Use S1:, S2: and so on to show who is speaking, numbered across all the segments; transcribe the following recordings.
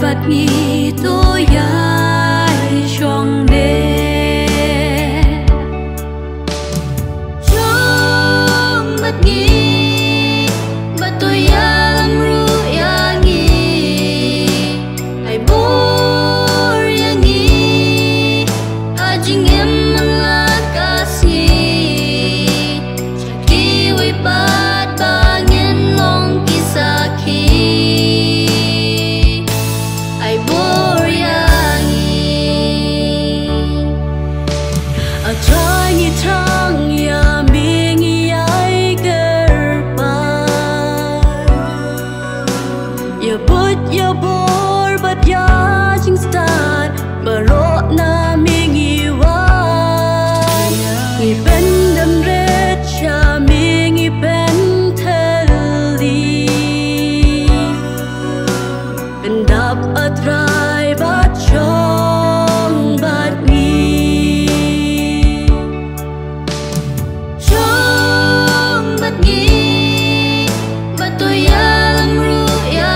S1: Bắt nghi tôi ai trong đêm trong bắt nghi bắt tôi làm ru ya nghi ai bor ya nghi ajing em la kasih chaki we bat bangin long kisaki ya bor bat ya jing start baro na mingi wa ngi ben dam red cha mingi ben theli ben dap atrai bat chong bat ngi chong bat ngi bat to ya lam ru ya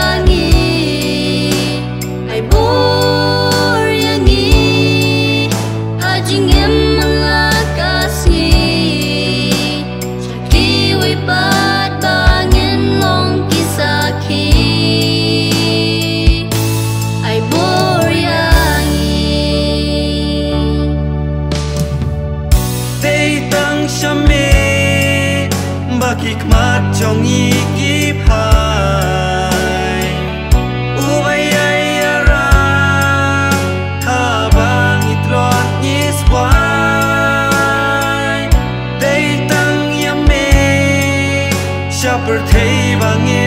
S2: hikmat trong ikip hai ubay ara kabang itlot niswai dei tang yame shaper thei bangin